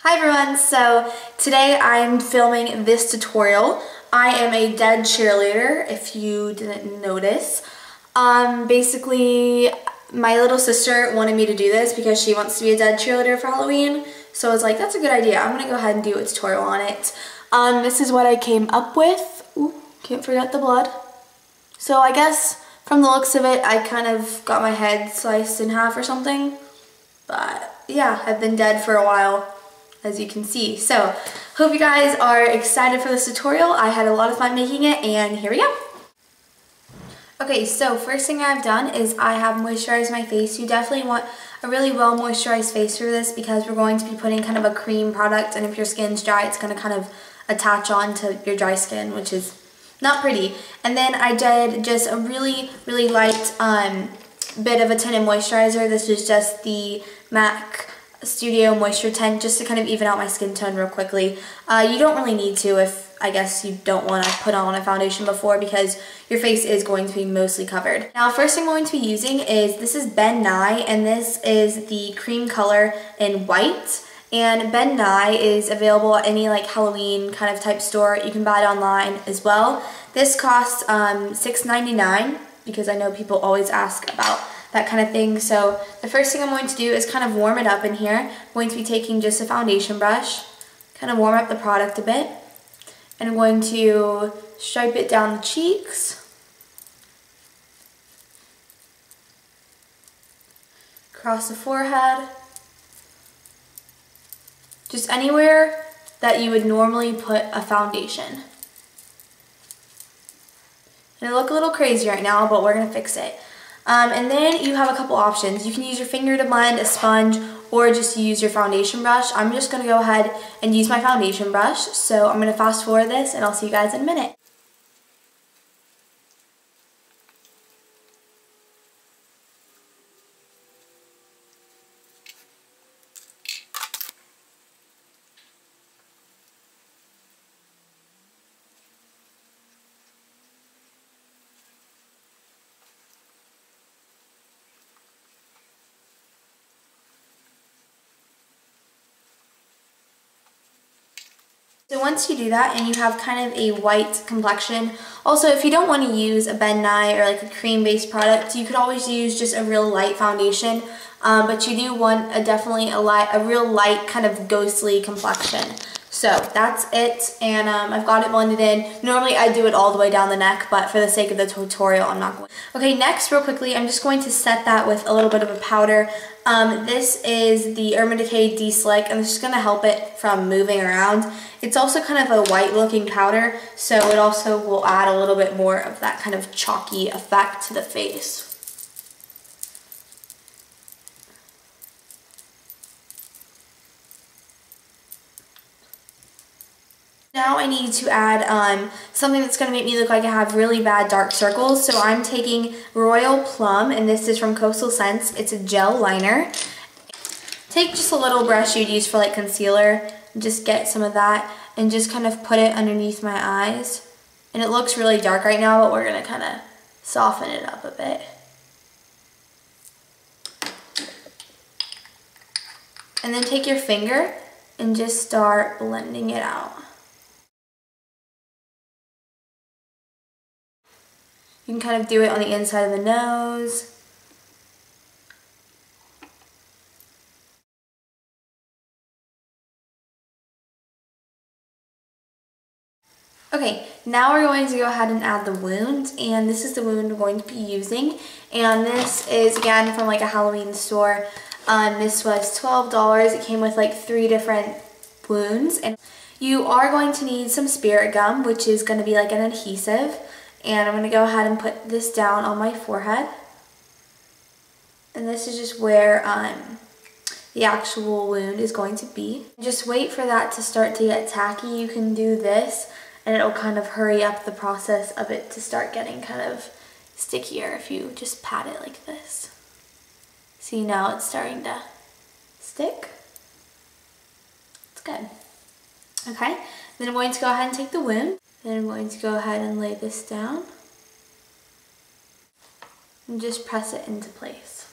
Hi everyone, so today I'm filming this tutorial. I am a dead cheerleader, if you didn't notice. Basically, my little sister wanted me to do this because she wants to be a dead cheerleader for Halloween. So I was like, that's a good idea. I'm gonna go ahead and do a tutorial on it. This is what I came up with. Ooh, can't forget the blood. So I guess from the looks of it, I kind of got my head sliced in half or something. But yeah, I've been dead for a while, as you can see. So, hope you guys are excited for this tutorial. I had a lot of fun making it, and here we go. Okay, so first thing I've done is I have moisturized my face. You definitely want a really well moisturized face for this because we're going to be putting kind of a cream product, and if your skin's dry, it's going to kind of attach on to your dry skin, which is not pretty. And then I did just a really light bit of a tinted moisturizer. This is just the MAC Studio Moisture Tint, just to kind of even out my skin tone real quickly. You don't really need to if, I guess, you don't want to put on a foundation before because your face is going to be mostly covered. Now, first thing I'm going to be using is, this is Ben Nye, and this is the cream color in white. And Ben Nye is available at any like Halloween kind of type store. You can buy it online as well. This costs $6.99 because I know people always ask about that kind of thing. So the first thing I'm going to do is kind of warm it up in here. I'm going to be taking just a foundation brush, kind of warm up the product a bit, and I'm going to stripe it down the cheeks, across the forehead, just anywhere that you would normally put a foundation. And it looks a little crazy right now, but we're gonna fix it. And then you have a couple options. You can use your finger to blend, a sponge, or just use your foundation brush. I'm just gonna go ahead and use my foundation brush. So I'm gonna fast forward this and I'll see you guys in a minute. So once you do that and you have kind of a white complexion, also if you don't want to use a Ben Nye or like a cream-based product, you could always use just a real light foundation, but you do want definitely a real light kind of ghostly complexion. So that's it, and I've got it blended in. Normally I do it all the way down the neck, but for the sake of the tutorial, I'm not going. Okay, next, real quickly, I'm just going to set that with a little bit of a powder. This is the Urban Decay De-Slick, and this is going to help it from moving around. It's also kind of a white looking powder, so it also will add a little bit more of that kind of chalky effect to the face. Now I need to add something that's going to make me look like I have really bad dark circles. So I'm taking Royal Plum, and this is from Coastal Scents. It's a gel liner. Take just a little brush you'd use for like concealer, and just get some of that, and just kind of put it underneath my eyes. And it looks really dark right now, but we're going to kind of soften it up a bit. And then take your finger and just start blending it out. You can kind of do it on the inside of the nose. Okay, now we're going to go ahead and add the wound, and this is the wound we're going to be using. And this is, again, from like a Halloween store. This was $12. It came with like 3 different wounds. And you are going to need some spirit gum, which is going to be like an adhesive. And I'm going to go ahead and put this down on my forehead. And this is just where the actual wound is going to be. Just wait for that to start to get tacky. You can do this and it'll kind of hurry up the process of it to start getting kind of stickier if you just pat it like this. See, now it's starting to stick. It's good. Okay, then I'm going to go ahead and take the wound. Then I'm going to go ahead and lay this down and just press it into place.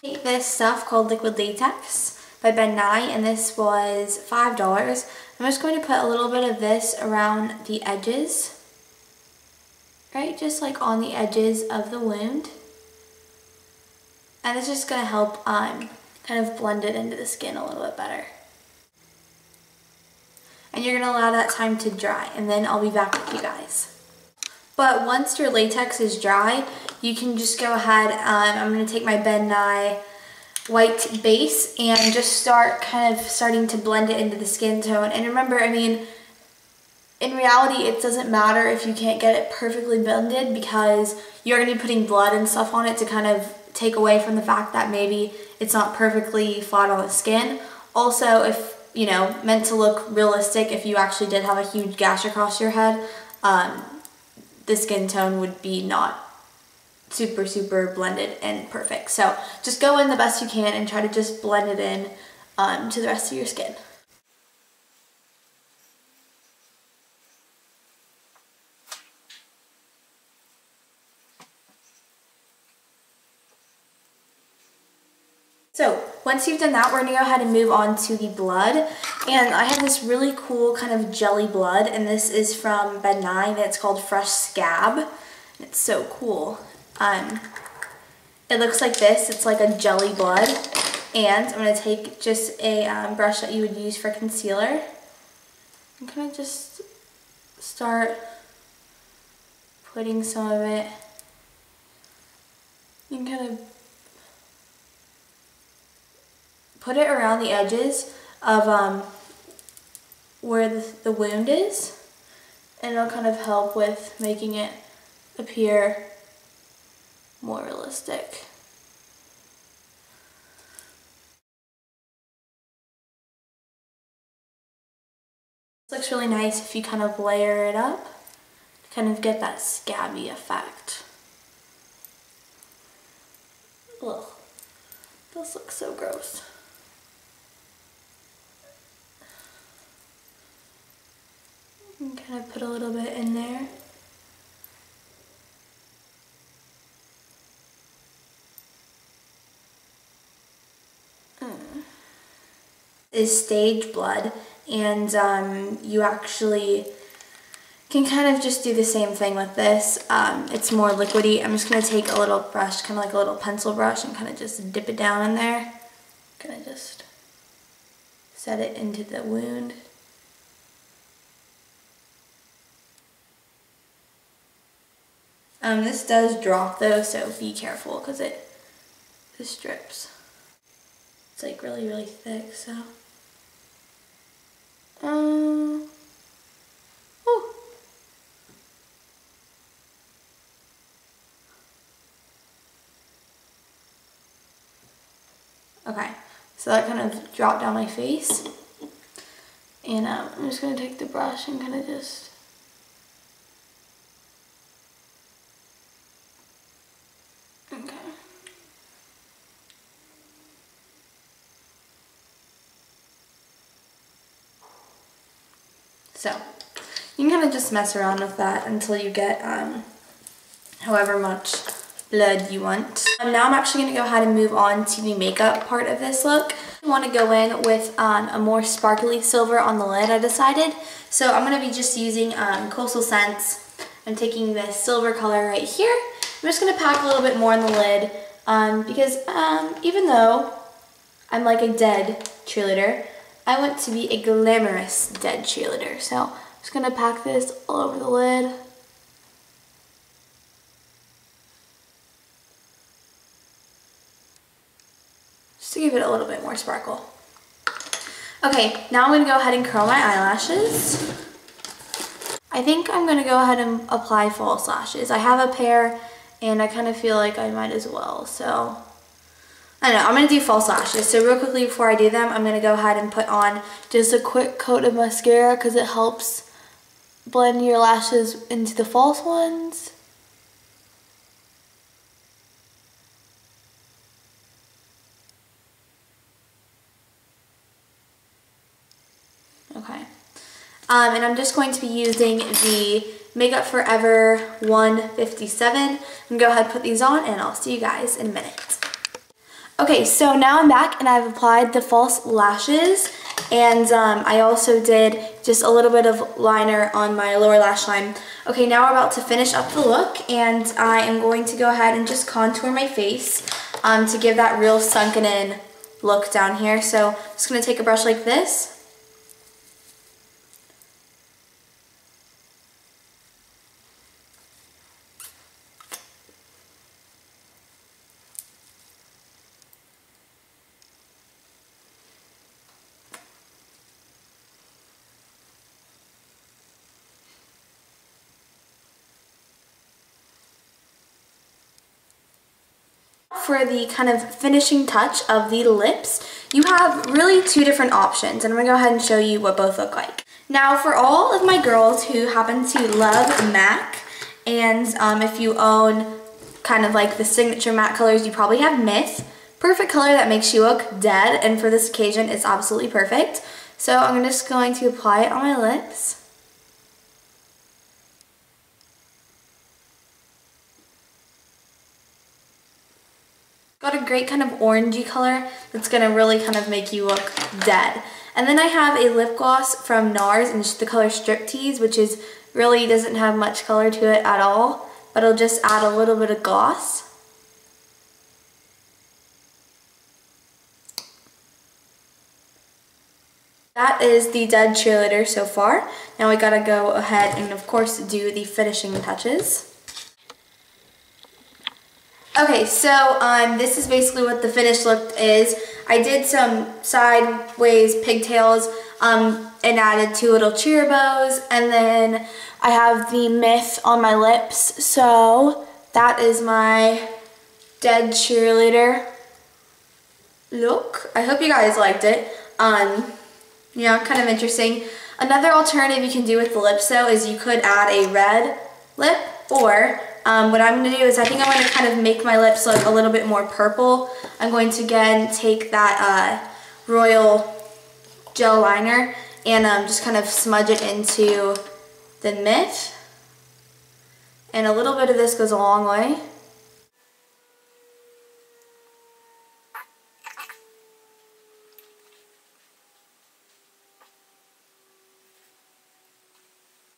Take this stuff called liquid latex. by Ben Nye, and this was $5. I'm just going to put a little bit of this around the edges, right? Just like on the edges of the wound. And it's just going to help kind of blend it into the skin a little bit better. And you're going to allow that time to dry, and then I'll be back with you guys. But once your latex is dry, you can just go ahead, I'm going to take my Ben Nye white base and just start starting to blend it into the skin tone. And remember, I mean, in reality, it doesn't matter if you can't get it perfectly blended, because you're going to be putting blood and stuff on it to kind of take away from the fact that maybe it's not perfectly flat on the skin. Also, if, you know, meant to look realistic, if you actually did have a huge gash across your head, the skin tone would be not super blended and perfect. So just go in the best you can and try to just blend it in to the rest of your skin. So once you've done that, we're gonna go ahead and move on to the blood. And I have this really cool kind of jelly blood, and this is from Ben Nye, and it's called Fresh Scab. It's so cool. It looks like this. It's like a jelly blood. And I'm gonna take just a brush that you would use for concealer and kind of just start putting some of it. You can kind of put it around the edges of where the wound is, and it'll kind of help with making it appear more realistic. This looks really nice if you kind of layer it up to kind of get that scabby effect. Ugh, this looks so gross. And kind of put a little bit in there. Is stage blood, and you actually can kind of just do the same thing with this. It's more liquidy. I'm just going to take a little brush, kind of like a little pencil brush, and kind of just dip it down in there. Kind of just set it into the wound. This does drop though, so be careful because it drips. It's like really thick, so. Ooh. Okay, so that kind of dropped down my face. And I'm just gonna take the brush and kind of just so you can kind of just mess around with that until you get however much blood you want. Now I'm actually going to go ahead and move on to the makeup part of this look. I want to go in with a more sparkly silver on the lid, I decided. So I'm going to be just using Coastal Scents. I'm taking this silver color right here. I'm just going to pack a little bit more on the lid because even though I'm like a dead cheerleader, I want to be a glamorous dead cheerleader. So I'm just going to pack this all over the lid. Just to give it a little bit more sparkle. Okay, now I'm going to go ahead and curl my eyelashes. I think I'm going to go ahead and apply false lashes. I have a pair and I kind of feel like I might as well. So I don't know, I'm going to do false lashes. So real quickly before I do them, I'm going to go ahead and put on just a quick coat of mascara because it helps blend your lashes into the false ones. Okay. And I'm just going to be using the Makeup Forever 157. I'm going to go ahead and put these on and I'll see you guys in a minute. Okay, so now I'm back and I've applied the false lashes, and I also did just a little bit of liner on my lower lash line. Okay, now we're about to finish up the look, and I am going to go ahead and just contour my face to give that real sunken in look down here. So I'm just going to take a brush like this. For the kind of finishing touch of the lips, you have really two different options, and I'm going to go ahead and show you what both look like. Now for all of my girls who happen to love MAC, and if you own kind of like the signature MAC colors, you probably have Myth. Perfect color that makes you look dead, and for this occasion it's absolutely perfect. So I'm just going to apply it on my lips. Got a great kind of orangey color that's going to really kind of make you look dead. And then I have a lip gloss from NARS in the color Striptease, which is really doesn't have much color to it at all, but it'll just add a little bit of gloss. That is the Dead Cheerleader so far. Now we gotta go ahead and of course do the finishing touches. Okay, so this is basically what the finished look is. I did some sideways pigtails and added 2 little cheer bows, and then I have the Myth on my lips. So that is my Dead Cheerleader look. I hope you guys liked it. Yeah, kind of interesting. Another alternative you can do with the lips though is you could add a red lip, or what I'm going to do is I think I'm going to kind of make my lips look a little bit more purple. I'm going to again take that Royal gel liner and just kind of smudge it into the Myth. And a little bit of this goes a long way.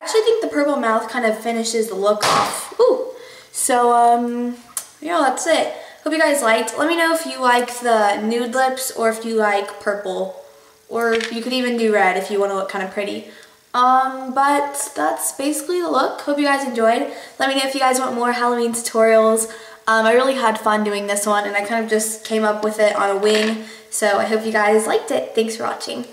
I actually think the purple mouth kind of finishes the look off. Ooh. So, yeah, that's it. Hope you guys liked. Let me know if you like the nude lips or if you like purple. Or you could even do red if you want to look kind of pretty. But that's basically the look. Hope you guys enjoyed. Let me know if you guys want more Halloween tutorials. I really had fun doing this one, and I kind of just came up with it on a wing. So I hope you guys liked it. Thanks for watching.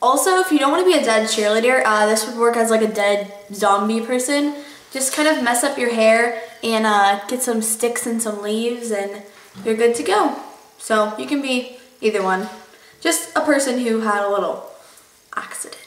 Also, if you don't want to be a dead cheerleader, this would work as like a dead zombie person. Just kind of mess up your hair and get some sticks and some leaves and you're good to go. So you can be either one. Just a person who had a little accident.